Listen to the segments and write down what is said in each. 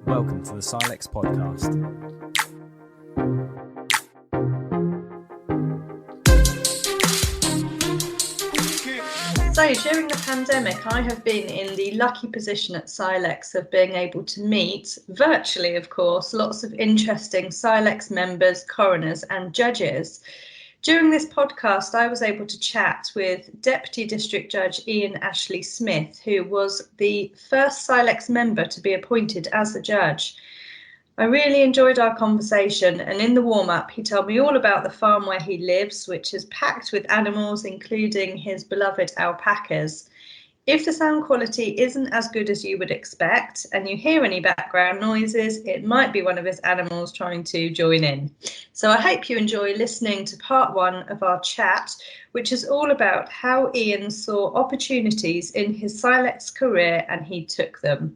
Welcome to the CILEX podcast. So during the pandemic, I have been in the lucky position at CILEX of being able to meet, virtually of course, lots of interesting CILEX members, coroners and judges. During this podcast, I was able to chat with Deputy District Judge Ian Ashley Smith, who was the first CILEX member to be appointed as a judge. I really enjoyed our conversation, and in the warm-up he told me all about the farm where he lives, which is packed with animals, including his beloved alpacas. If the sound quality isn't as good as you would expect and you hear any background noises, it might be one of his animals trying to join in. So I hope you enjoy listening to part one of our chat, which is all about how Ian saw opportunities in his CILEX career and he took them.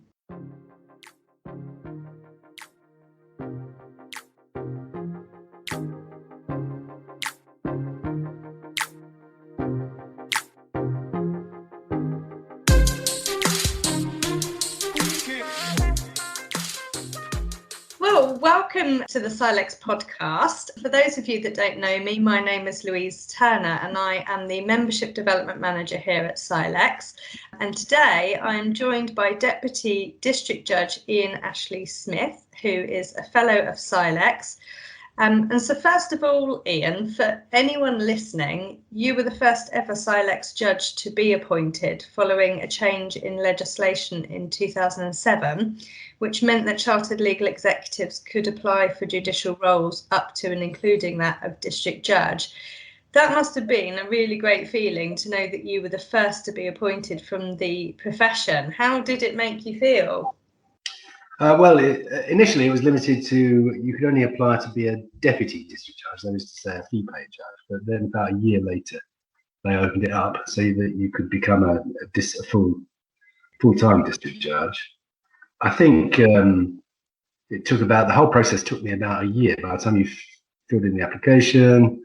Well, welcome to the CILEX podcast. For those of you that don't know me, my name is Louise Turner and I am the Membership Development Manager here at CILEX. And today I am joined by Deputy District Judge Ian Ashley Smith, who is a Fellow of CILEX. And so first of all, Ian, for anyone listening, you were the first ever CILEX judge to be appointed following a change in legislation in 2007, which meant that chartered legal executives could apply for judicial roles up to and including that of district judge. That must have been a really great feeling to know that you were the first to be appointed from the profession. How did it make you feel? Initially it was limited to, you could only apply to be a deputy district judge, that is to say a fee paid judge, but then about a year later they opened it up so that you could become a full-time district judge. I think the whole process took me about a year. By the time you filled in the application,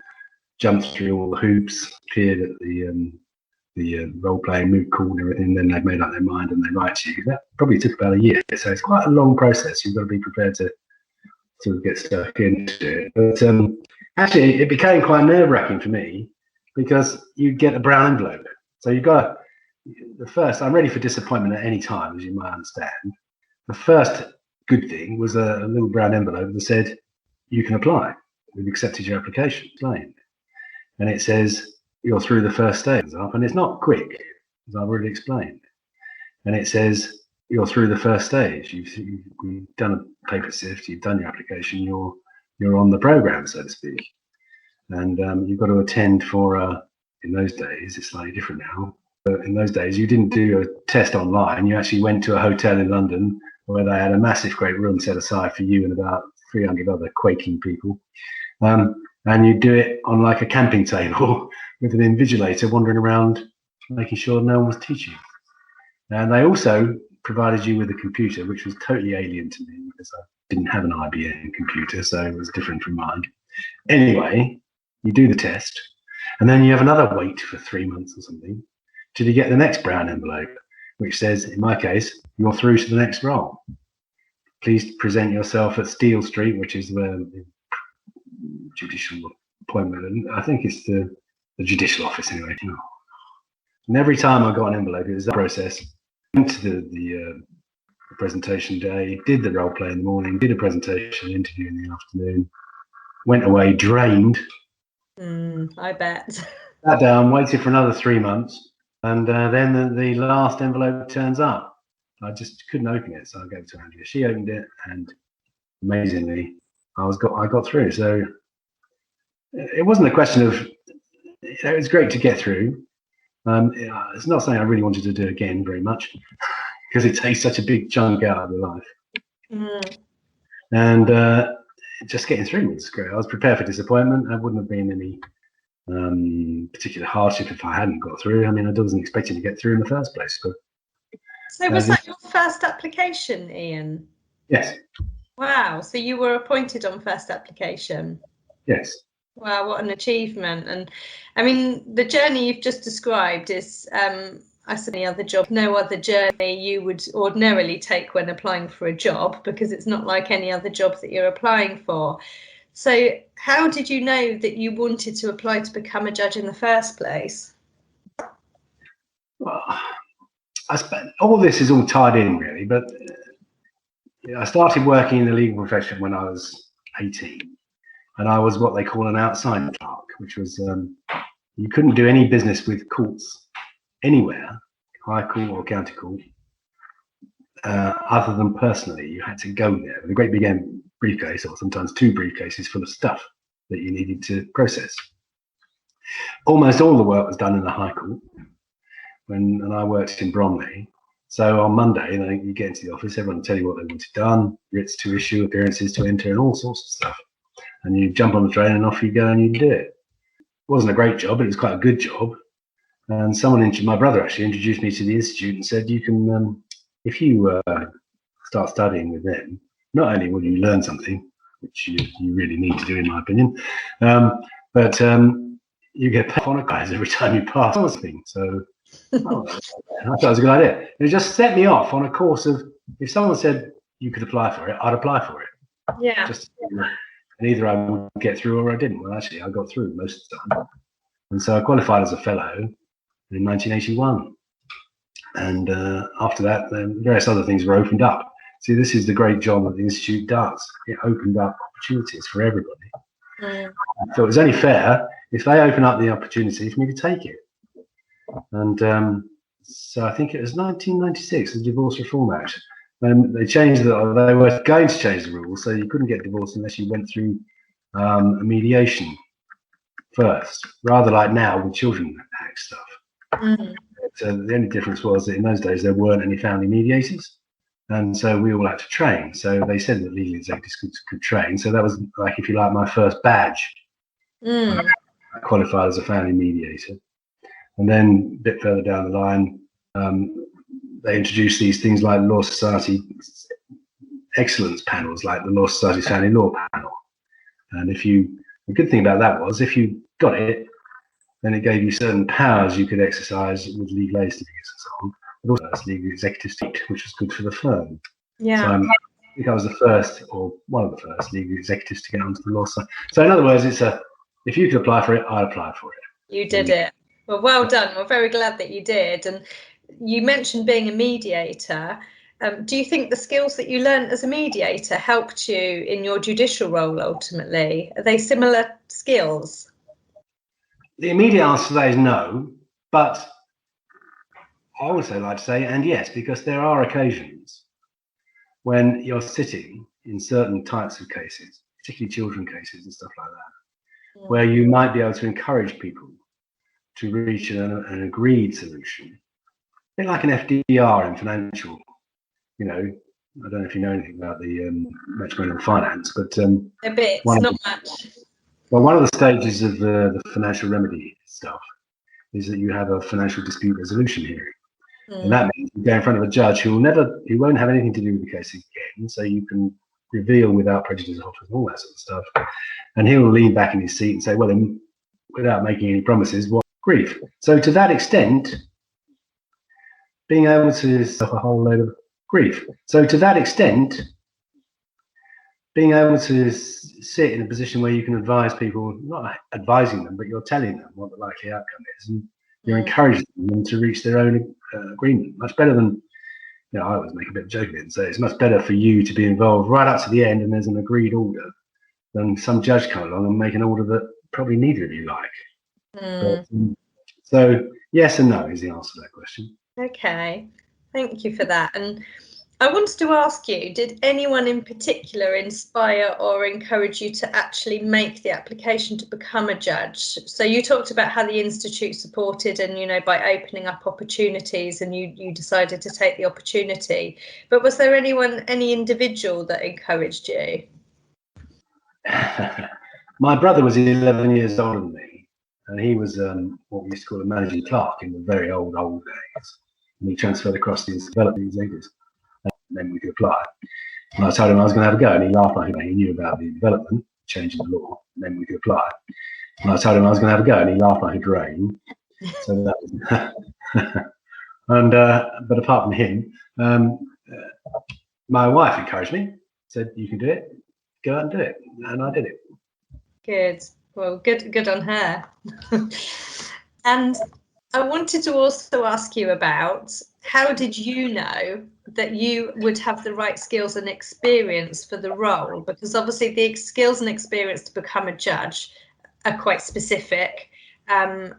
jumped through all the hoops, appeared at the role-playing moot court and everything, then they've made up their mind and they write to you. That probably took about a year, so it's quite a long process. You've got to be prepared to sort of get stuck into it. But actually, it became quite nerve-wracking for me because you get a brown envelope. So you've got I'm ready for disappointment at any time, as you might understand. The first good thing was a little brown envelope that said, you can apply. We've accepted your application. And it says, you're through the first stage, and it's not quick, as I've already explained. And it says you're through the first stage. You've done a paper sift, you've done your application, you're on the program, so to speak. And you've got to attend for. In those days, it's slightly different now. But in those days, you didn't do a test online. You actually went to a hotel in London where they had a massive, great room set aside for you and about 300 other quaking people. And you do it on like a camping table with an invigilator wandering around, making sure no one was teaching. And they also provided you with a computer, which was totally alien to me because I didn't have an IBM computer, so it was different from mine. Anyway, you do the test, and then you have another wait for 3 months or something till you get the next brown envelope, which says, in my case, you're through to the next role. Please present yourself at Steel Street, which is where the judicial appointment, and I think it's the judicial office anyway. And every time I got an envelope, it was a process. Went to the presentation day, did the role play in the morning, did a presentation interview in the afternoon, went away drained. I bet. Sat down, waited for another 3 months, and then the last envelope turns up. I just couldn't open it, so I gave it to Andrea. She opened it, and amazingly, I got through. So it wasn't a question of, it was great to get through. It's not something I really wanted to do again very much because it takes such a big chunk out of your life. And just getting through was great. I was prepared for disappointment. There wouldn't have been any particular hardship if I hadn't got through. I mean, I wasn't expecting to get through in the first place. But so was that your first application, Ian? Yes. Wow. So you were appointed on first application? Yes. Wow, what an achievement. And I mean, the journey you've just described is, I said, any other job, no other journey you would ordinarily take when applying for a job, because it's not like any other job that you're applying for. So how did you know that you wanted to apply to become a judge in the first place? Well, all this is all tied in really, but I started working in the legal profession when I was 18, and I was what they call an outside clerk, which was you couldn't do any business with courts anywhere, high court or county court, other than personally. You had to go there with a great big briefcase, or sometimes 2 briefcases full of stuff that you needed to process. Almost all the work was done in the High Court, and I worked in Bromley. So on Monday, you get into the office, everyone will tell you what they wanted done, writs to issue, appearances to enter, and all sorts of stuff. And you jump on the train and off you go and you do it. It wasn't a great job, but it was quite a good job. And my brother actually introduced me to the institute and said, you can, if you start studying with them, not only will you learn something, which you really need to do in my opinion, but you get paid on a prize every time you pass something. So I thought it was a good idea. It just set me off on a course of, if someone said you could apply for it, I'd apply for it. Yeah. And either I would get through or I didn't. Well, actually, I got through most of the time. And so I qualified as a fellow in 1981. And after that, various other things were opened up. See, this is the great job that the Institute does. It opened up opportunities for everybody. Mm. So it was only fair if they open up the opportunity for me to take it. And so I think it was 1996, the Divorce Reform Act. They changed they were going to change the rules, so you couldn't get divorced unless you went through a mediation first, rather like now with Children Act stuff. Mm-hmm. So the only difference was that in those days there weren't any family mediators, and so we all had to train. So they said that legal executives could train. So that was, like, if you like, my first badge. I qualified as a family mediator. And then a bit further down the line, they introduced these things like Law Society excellence panels, like the Law Society's Family Law panel. And the good thing about that was, if you got it, then it gave you certain powers you could exercise with legal aid certificates and so on. But also as legal executive seat, which was good for the firm. Yeah. So I think I was the first, or one of the first legal executives to get onto the law side. So in other words, if you could apply for it, I'd apply for it. You did it. Well done. We're very glad that you did. And you mentioned being a mediator. Do you think the skills that you learned as a mediator helped you in your judicial role ultimately? Are they similar skills? The immediate answer to that is no, but I also like to say and yes, because there are occasions when you're sitting in certain types of cases, particularly children cases and stuff like that, where you might be able to encourage people to reach an agreed solution. A bit like an FDR in financial, I don't know if you know anything about the matrimonial finance, but a bit, not much. Well, one of the stages of the financial remedy stuff is that you have a financial dispute resolution hearing. And that means you go in front of a judge who won't have anything to do with the case again, so you can reveal without prejudice offers and all that sort of stuff. And he'll lean back in his seat and say, well, without making any promises, what grief. So to that extent, being able to suffer a whole load of grief. So to that extent, being able to sit in a position where you can advise people, not advising them, but you're telling them what the likely outcome is, and you're encouraging them to reach their own agreement. Much better than, I always make a bit of a joke of it and say it's much better for you to be involved right up to the end and there's an agreed order than some judge come along and make an order that probably neither of you like. But, so yes and no is the answer to that question. Okay, thank you for that. And I wanted to ask you, did anyone in particular inspire or encourage you to actually make the application to become a judge? So you talked about how the Institute supported and, by opening up opportunities, and you decided to take the opportunity. But was there any individual that encouraged you? My brother was 11 years older than me, and he was what we used to call a managing clerk in the very old days. And he transferred across to development executives. Then we could apply. And I told him I was going to have a go, and he laughed like he knew about the development, change in the law, and then we could apply. And I told him I was going to have a go, and he laughed like a drain. So that was, and but apart from him, my wife encouraged me, said, "You can do it. Go out and do it," and I did it. Good. Well, good on her. And I wanted to also ask you about, how did you know that you would have the right skills and experience for the role? Because obviously the skills and experience to become a judge are quite specific, and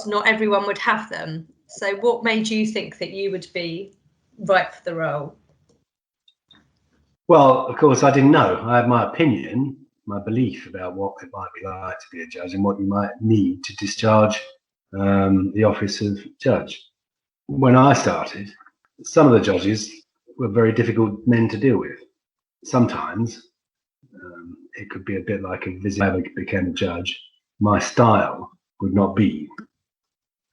not everyone would have them. So what made you think that you would be right for the role? Well, of course, I didn't know. I had my opinion, my belief about what it might be like to be a judge and what you might need to discharge the office of judge. When I started, some of the judges were very difficult men to deal with. Sometimes it could be a bit like a visit. If I became a judge, my style would not be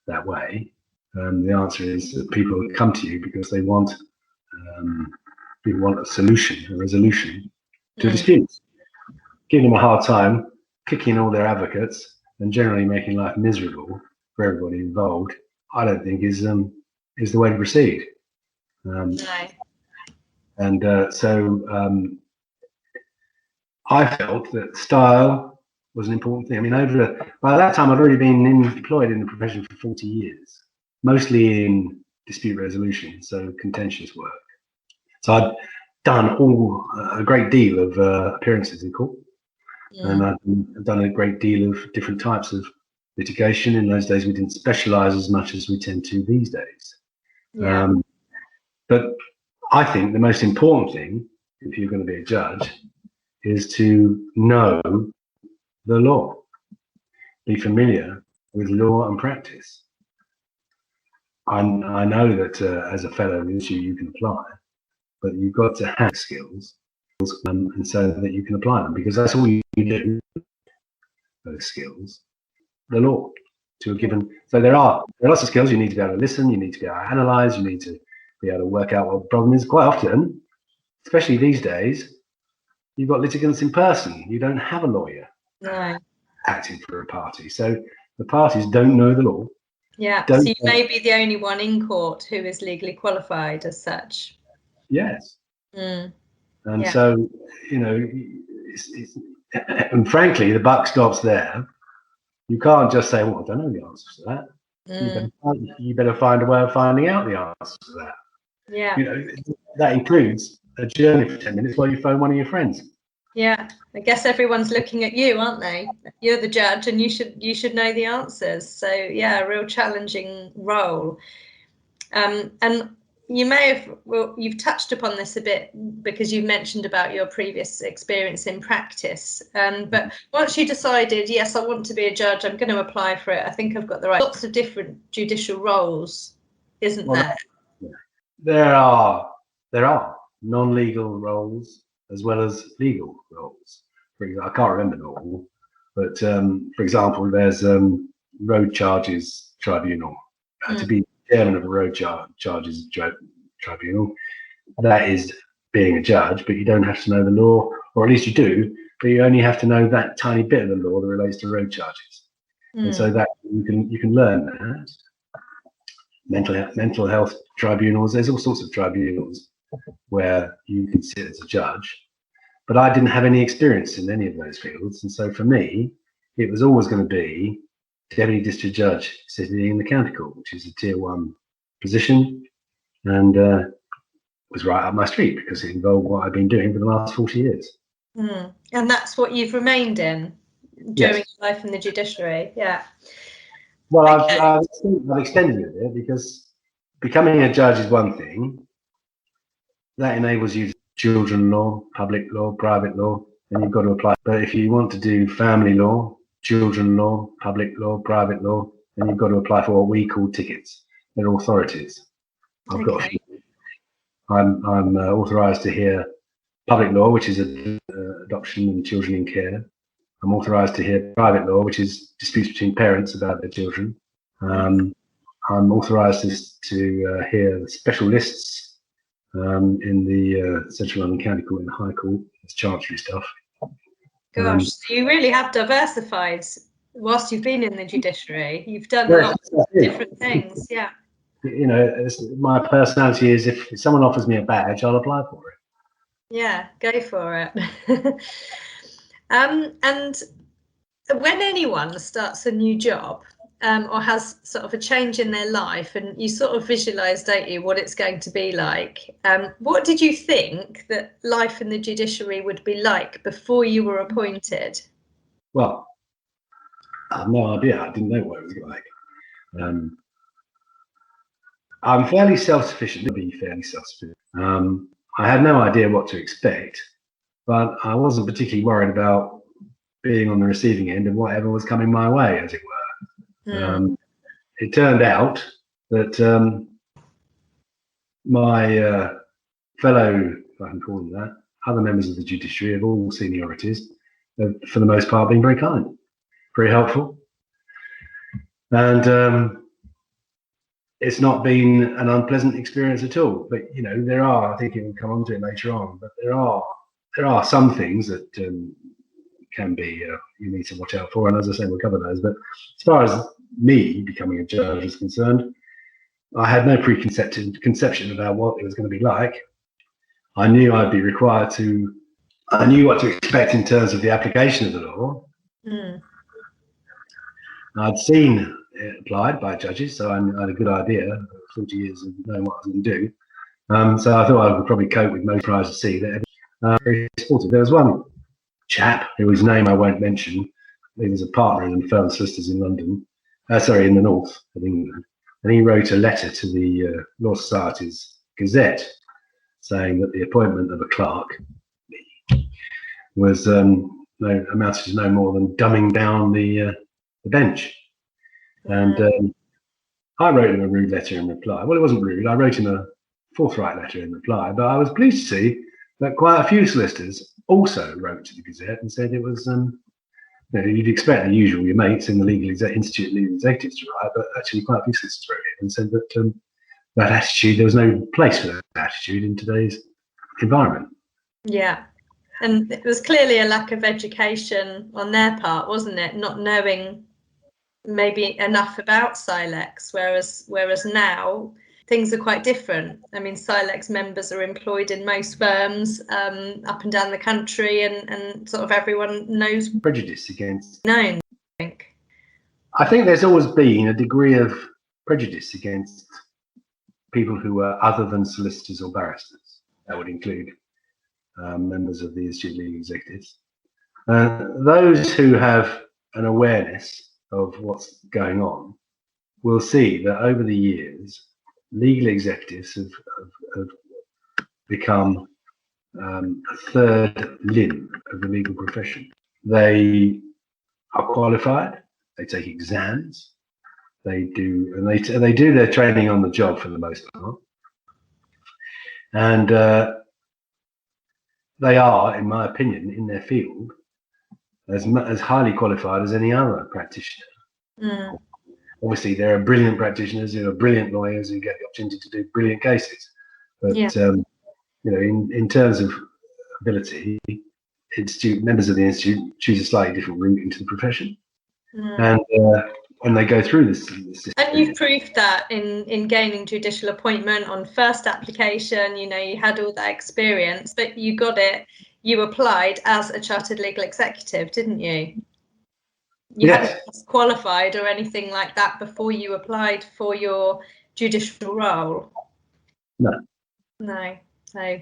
that way. The answer is that people come to you because they want a solution, a resolution to a dispute. Giving them a hard time, kicking all their advocates, and generally making life miserable for everybody involved, I don't think is the way to proceed. No. And so I felt that style was an important thing. I mean, by that time, I'd already been employed in the profession for 40 years, mostly in dispute resolution, so contentious work. So I'd done a great deal of appearances in court, and I've done a great deal of different types of litigation. In those days, we didn't specialise as much as we tend to these days. Yeah. But I think the most important thing, if you're going to be a judge, is to know the law, be familiar with law and practice. I know that as a fellow you can apply, but you've got to have skills, and so that you can apply them, because that's all you do. Those skills, the law, to a given. So there are lots of skills. You need to be able to listen. You need to be able to analyse. You need to be able to work out what the problem is. Quite often, especially these days, you've got litigants in person. You don't have a lawyer acting for a party. So the parties don't know the law. Yeah. So you may be the only one in court who is legally qualified as such. Yes. And so, and frankly, the buck stops there. You can't just say, "Well, I don't know the answer to that." You better find a way of finding out the answer to that. Yeah. That includes a journey for 10 minutes while you phone one of your friends. Yeah. I guess everyone's looking at you, aren't they? You're the judge, and you should know the answers. So yeah, a real challenging role. And you may have, you've touched upon this a bit because you've mentioned about your previous experience in practice. But once you decided, yes, I want to be a judge, I'm going to apply for it, I think I've got the right, lots of different judicial roles, isn't there? There are non-legal roles as well as legal roles. For example, I can't remember them all, but for example, there's road charges tribunal. To be chairman of a road charges tribunal, that is being a judge, but you don't have to know the law, or at least you do, but you only have to know that tiny bit of the law that relates to road charges. And so that you can learn that. Mental health tribunals, there's all sorts of tribunals where you can sit as a judge, but I didn't have any experience in any of those fields, and so for me it was always going to be Deputy District Judge sitting in the County Court, which is a Tier 1 position, and was right up my street because it involved what I've been doing for the last 40 years. And that's what you've remained in during your life in the judiciary? Yeah. Well, I've extended it a bit, because becoming a judge is one thing. That enables you to children law, public law, private law, and you've got to apply. But if you want to do family law, children law, public law, private law, then you've got to apply for what we call tickets. They're authorities. I've got a few. I'm authorised to hear public law, which is adoption and children in care. I'm authorised to hear private law, which is disputes between parents about their children. I'm authorised to hear the special lists in the Central London County Court and the High Court. It's chancery stuff. Gosh, so you really have diversified whilst you've been in the judiciary. You've done lots of different things. Yeah. You know, my personality is if someone offers me a badge, I'll apply for it. Yeah, go for it. And when anyone starts a new job or has sort of a change in their life, and you sort of visualise, don't you, what it's going to be like, what did you think that life in the judiciary would be like before you were appointed? Well, I have no idea. I didn't know what it was like. I'm fairly self-sufficient, to be fairly self-sufficient. I had no idea what to expect, but I wasn't particularly worried about being on the receiving end of whatever was coming my way, as it were. It turned out that my fellow, if I can call them that, other members of the judiciary of all seniorities, have, for the most part, been very kind, very helpful. And it's not been an unpleasant experience at all. But, you know, there are, I think it will come on to it later on, but there are some things that can be, you need to watch out for. And as I say, we'll cover those. But as far as me becoming a judge is concerned, I had no conception about what it was going to be like. I knew I'd be required to, I knew what to expect in terms of the application of the law. I'd seen it applied by judges, so I had a good idea, 40 years of knowing what I was going to do. So I thought I would probably cope with most priors to see that very supportive. There was one chap whose name I won't mention. He was a partner in the firm of solicitors in London, in the north of England, and he wrote a letter to the Law Society's Gazette saying that the appointment of a clerk was amounted to no more than dumbing down the bench. And I wrote him a rude letter in reply. Well, it wasn't rude. I wrote him a forthright letter in reply, but I was pleased to see that quite a few solicitors also wrote to the Gazette and said it was, you'd expect the usual, your mates in the Institute of Legal Executives to write, but actually quite a few solicitors wrote it and said that that attitude, there was no place for that attitude in today's environment. Yeah. And it was clearly a lack of education on their part, wasn't it? Not knowing maybe enough about CILEX, whereas now things are quite different. I mean, CILEX members are employed in most firms up and down the country, and sort of everyone knows prejudice against. Known, I think there's always been a degree of prejudice against people who are other than solicitors or barristers. That would include members of the Institute of Legal Executives. Those who have an awareness of what's going on will see that over the years, legal executives have become a third limb of the legal profession. They are qualified, they take exams, they do their training on the job for the most part, and they are, in my opinion, in their field, as highly qualified as any other practitioner. Obviously, there are brilliant practitioners who are brilliant lawyers who get the opportunity to do brilliant cases. But in terms of ability, members of the institute choose a slightly different route into the profession, and when they go through this. And you've proved that in gaining judicial appointment on first application. You had all that experience, but you got it. You applied as a chartered legal executive, didn't you? You hadn't qualified or anything like that before you applied for your judicial role? No. So,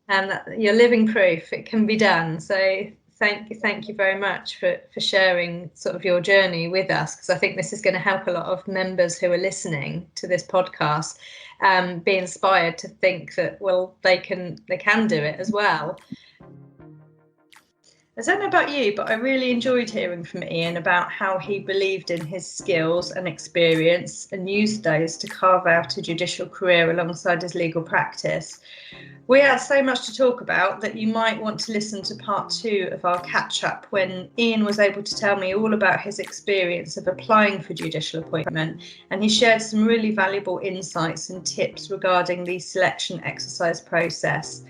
and you're living proof it can be done. So thank you very much for sharing sort of your journey with us, because I think this is going to help a lot of members who are listening to this podcast be inspired to think that, well, they can do it as well. I don't know about you, but I really enjoyed hearing from Ian about how he believed in his skills and experience and used those to carve out a judicial career alongside his legal practice. We had so much to talk about that you might want to listen to part 2 of our catch-up, when Ian was able to tell me all about his experience of applying for judicial appointment, and he shared some really valuable insights and tips regarding the selection exercise process.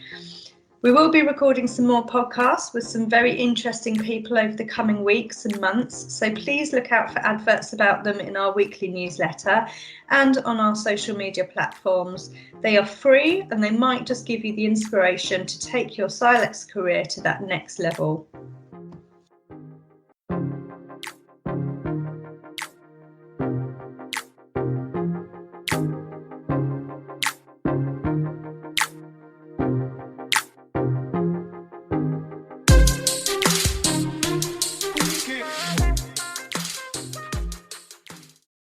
We will be recording some more podcasts with some very interesting people over the coming weeks and months, so please look out for adverts about them in our weekly newsletter and on our social media platforms. They are free and they might just give you the inspiration to take your CILEX career to that next level.